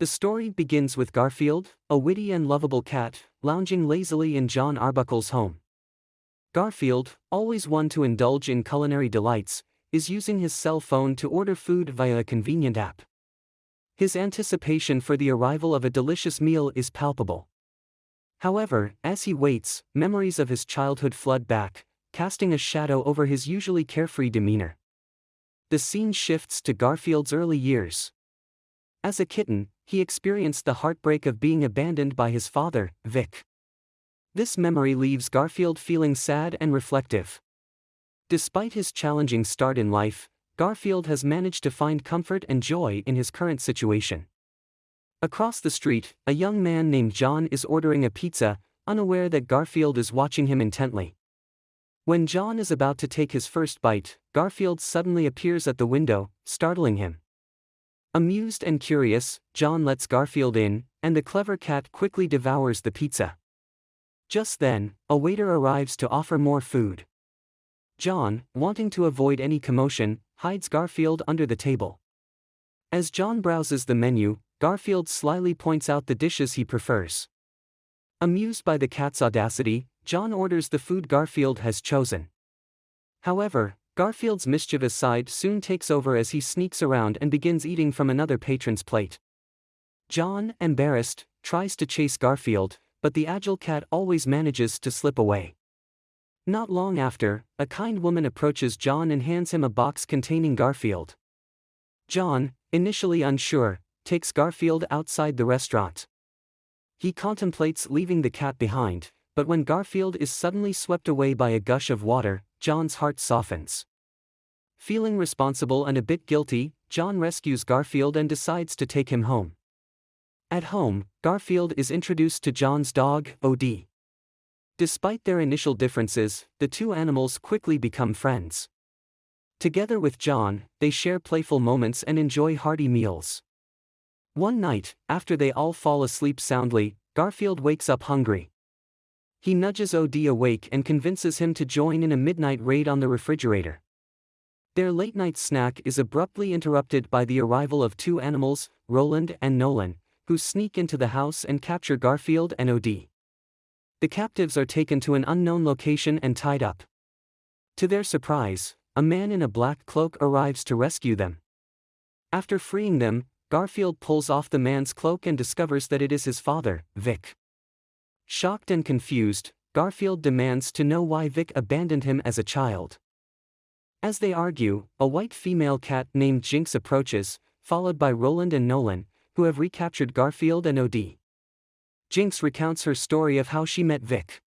The story begins with Garfield, a witty and lovable cat, lounging lazily in Jon Arbuckle's home. Garfield, always one to indulge in culinary delights, is using his cell phone to order food via a convenient app. His anticipation for the arrival of a delicious meal is palpable. However, as he waits, memories of his childhood flood back, casting a shadow over his usually carefree demeanor. The scene shifts to Garfield's early years. As a kitten, he experienced the heartbreak of being abandoned by his father, Vic. This memory leaves Garfield feeling sad and reflective. Despite his challenging start in life, Garfield has managed to find comfort and joy in his current situation. Across the street, a young man named John is ordering a pizza, unaware that Garfield is watching him intently. When John is about to take his first bite, Garfield suddenly appears at the window, startling him. Amused and curious, John lets Garfield in, and the clever cat quickly devours the pizza. Just then, a waiter arrives to offer more food. John, wanting to avoid any commotion, hides Garfield under the table. As John browses the menu, Garfield slyly points out the dishes he prefers. Amused by the cat's audacity, John orders the food Garfield has chosen. However, Garfield's mischievous side soon takes over as he sneaks around and begins eating from another patron's plate. John, embarrassed, tries to chase Garfield, but the agile cat always manages to slip away. Not long after, a kind woman approaches John and hands him a box containing Garfield. John, initially unsure, takes Garfield outside the restaurant. He contemplates leaving the cat behind, but when Garfield is suddenly swept away by a gush of water, John's heart softens. Feeling responsible and a bit guilty, John rescues Garfield and decides to take him home. At home, Garfield is introduced to John's dog, OD. Despite their initial differences, the two animals quickly become friends. Together with John, they share playful moments and enjoy hearty meals. One night, after they all fall asleep soundly, Garfield wakes up hungry. He nudges OD awake and convinces him to join in a midnight raid on the refrigerator. Their late-night snack is abruptly interrupted by the arrival of two animals, Roland and Nolan, who sneak into the house and capture Garfield and OD. The captives are taken to an unknown location and tied up. To their surprise, a man in a black cloak arrives to rescue them. After freeing them, Garfield pulls off the man's cloak and discovers that it is his father, Vic. Shocked and confused, Garfield demands to know why Vic abandoned him as a child. As they argue, a white female cat named Jinx approaches, followed by Roland and Nolan, who have recaptured Garfield and OD. Jinx recounts her story of how she met Vic.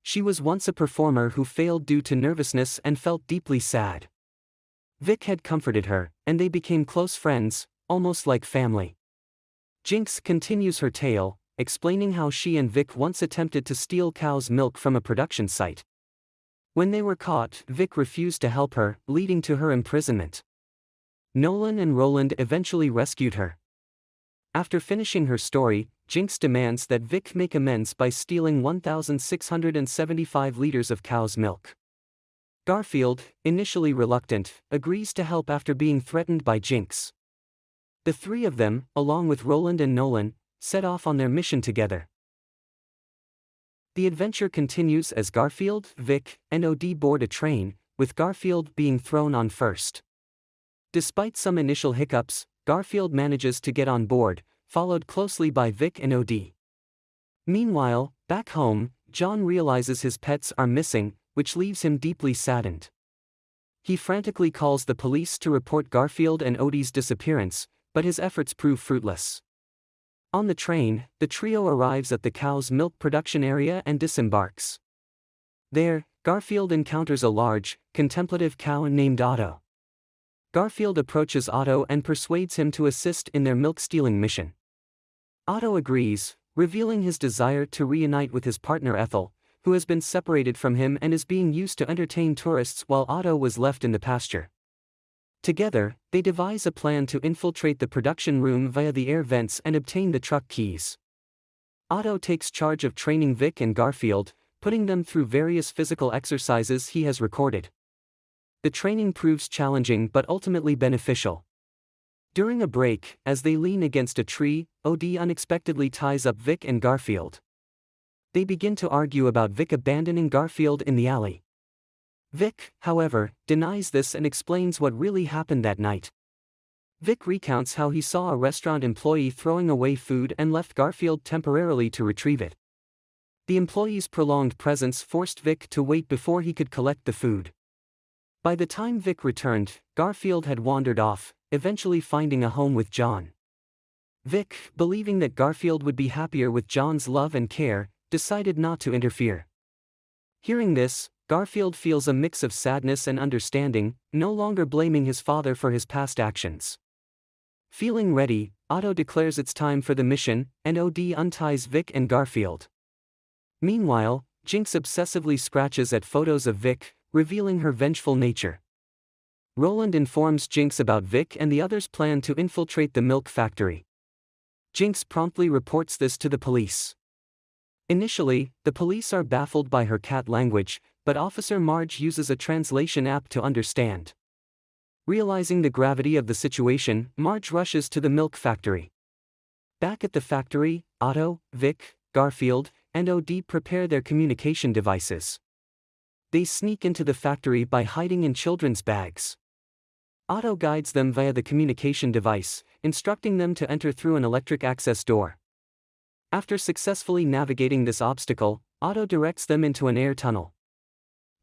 She was once a performer who failed due to nervousness and felt deeply sad. Vic had comforted her, and they became close friends, almost like family. Jinx continues her tale, explaining how she and Vic once attempted to steal cow's milk from a production site. When they were caught, Vic refused to help her, leading to her imprisonment. Nolan and Roland eventually rescued her. After finishing her story, Jinx demands that Vic make amends by stealing 1,675 liters of cow's milk. Garfield, initially reluctant, agrees to help after being threatened by Jinx. The three of them, along with Roland and Nolan, set off on their mission together. The adventure continues as Garfield, Vic, and OD board a train, with Garfield being thrown on first. Despite some initial hiccups, Garfield manages to get on board, followed closely by Vic and OD. Meanwhile, back home, John realizes his pets are missing, which leaves him deeply saddened. He frantically calls the police to report Garfield and OD's disappearance, but his efforts prove fruitless. On the train, the trio arrives at the cow's milk production area and disembarks. There, Garfield encounters a large, contemplative cow named Otto. Garfield approaches Otto and persuades him to assist in their milk-stealing mission. Otto agrees, revealing his desire to reunite with his partner Ethel, who has been separated from him and is being used to entertain tourists while Otto was left in the pasture. Together, they devise a plan to infiltrate the production room via the air vents and obtain the truck keys. Otto takes charge of training Vic and Garfield, putting them through various physical exercises he has recorded. The training proves challenging but ultimately beneficial. During a break, as they lean against a tree, OD unexpectedly ties up Vic and Garfield. They begin to argue about Vic abandoning Garfield in the alley. Vic, however, denies this and explains what really happened that night. Vic recounts how he saw a restaurant employee throwing away food and left Garfield temporarily to retrieve it. The employee's prolonged presence forced Vic to wait before he could collect the food. By the time Vic returned, Garfield had wandered off, eventually finding a home with Jon. Vic, believing that Garfield would be happier with Jon's love and care, decided not to interfere. Hearing this, Garfield feels a mix of sadness and understanding, no longer blaming his father for his past actions. Feeling ready, Otto declares it's time for the mission, and OD unties Vic and Garfield. Meanwhile, Jinx obsessively scratches at photos of Vic, revealing her vengeful nature. Roland informs Jinx about Vic and the others' plan to infiltrate the milk factory. Jinx promptly reports this to the police. Initially, the police are baffled by her cat language, but Officer Marge uses a translation app to understand. Realizing the gravity of the situation, Marge rushes to the milk factory. Back at the factory, Otto, Vic, Garfield, and OD prepare their communication devices. They sneak into the factory by hiding in children's bags. Otto guides them via the communication device, instructing them to enter through an electric access door. After successfully navigating this obstacle, Otto directs them into an air tunnel.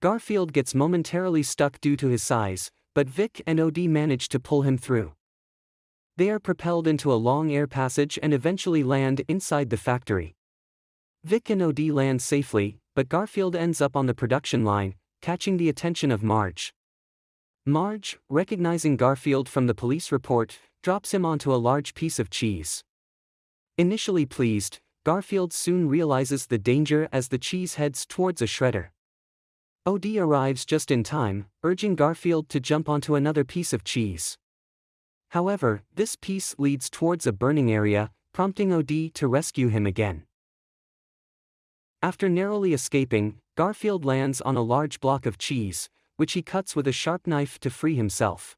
Garfield gets momentarily stuck due to his size, but Vic and OD manage to pull him through. They are propelled into a long air passage and eventually land inside the factory. Vic and OD land safely, but Garfield ends up on the production line, catching the attention of Marge. Marge, recognizing Garfield from the police report, drops him onto a large piece of cheese. Initially pleased, Garfield soon realizes the danger as the cheese heads towards a shredder. OD arrives just in time, urging Garfield to jump onto another piece of cheese. However, this piece leads towards a burning area, prompting OD to rescue him again. After narrowly escaping, Garfield lands on a large block of cheese, which he cuts with a sharp knife to free himself.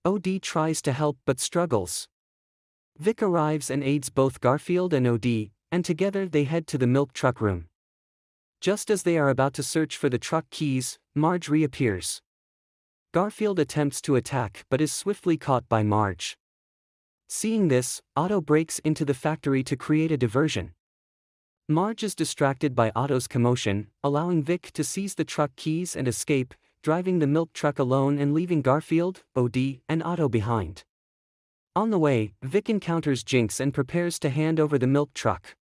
OD tries to help but struggles. Vic arrives and aids both Garfield and OD, and together they head to the milk truck room. Just as they are about to search for the truck keys, Marge reappears. Garfield attempts to attack but is swiftly caught by Marge. Seeing this, Otto breaks into the factory to create a diversion. Marge is distracted by Otto's commotion, allowing Vic to seize the truck keys and escape, driving the milk truck alone and leaving Garfield, OD, and Otto behind. On the way, Vic encounters Jinx and prepares to hand over the milk truck.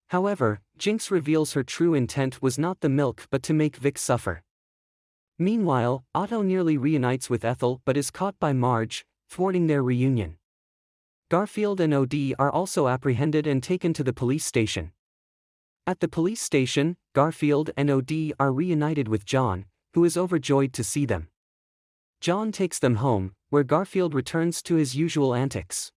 However, Jinx reveals her true intent was not the milk but to make Vic suffer. Meanwhile, Otto nearly reunites with Ethel but is caught by Marge, thwarting their reunion. Garfield and OD are also apprehended and taken to the police station. At the police station, Garfield and OD are reunited with Jon, who is overjoyed to see them. Jon takes them home, where Garfield returns to his usual antics.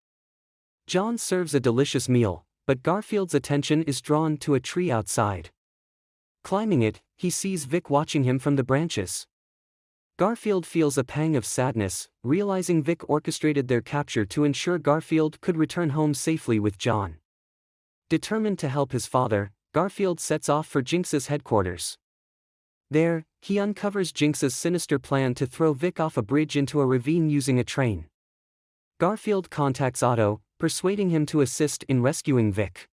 Jon serves a delicious meal, but Garfield's attention is drawn to a tree outside. Climbing it, he sees Vic watching him from the branches. Garfield feels a pang of sadness, realizing Vic orchestrated their capture to ensure Garfield could return home safely with Jon. Determined to help his father, Garfield sets off for Jinx's headquarters. There, he uncovers Jinx's sinister plan to throw Vic off a bridge into a ravine using a train. Garfield contacts Otto, persuading him to assist in rescuing Vic.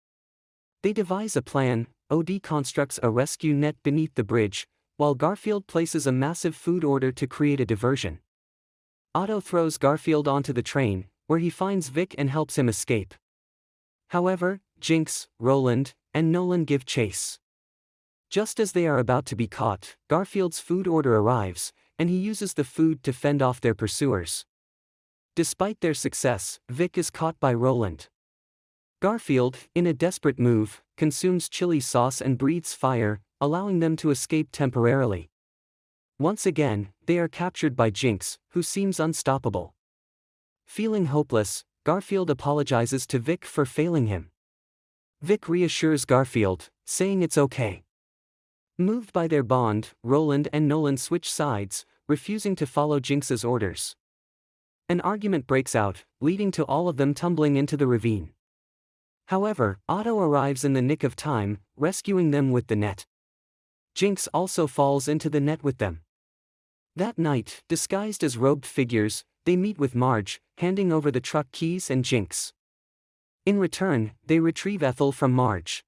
They devise a plan. OD constructs a rescue net beneath the bridge, while Garfield places a massive food order to create a diversion. Otto throws Garfield onto the train, where he finds Vic and helps him escape. However, Jinx, Roland, and Nolan give chase. Just as they are about to be caught, Garfield's food order arrives, and he uses the food to fend off their pursuers. Despite their success, Vic is caught by Roland. Garfield, in a desperate move, consumes chili sauce and breathes fire, allowing them to escape temporarily. Once again, they are captured by Jinx, who seems unstoppable. Feeling hopeless, Garfield apologizes to Vic for failing him. Vic reassures Garfield, saying it's okay. Moved by their bond, Roland and Nolan switch sides, refusing to follow Jinx's orders. An argument breaks out, leading to all of them tumbling into the ravine. However, Otto arrives in the nick of time, rescuing them with the net. Jinx also falls into the net with them. That night, disguised as robed figures, they meet with Marge, handing over the truck keys and Jinx. In return, they retrieve Ethel from Marge.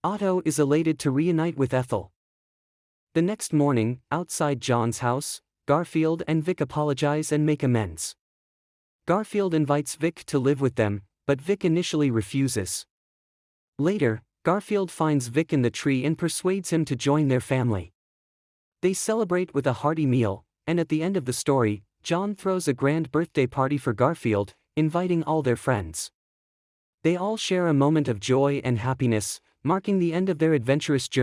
Otto is elated to reunite with Ethel. The next morning, outside John's house, Garfield and Vic apologize and make amends. Garfield invites Vic to live with them, but Vic initially refuses. Later, Garfield finds Vic in the tree and persuades him to join their family. They celebrate with a hearty meal, and at the end of the story, John throws a grand birthday party for Garfield, inviting all their friends. They all share a moment of joy and happiness, marking the end of their adventurous journey.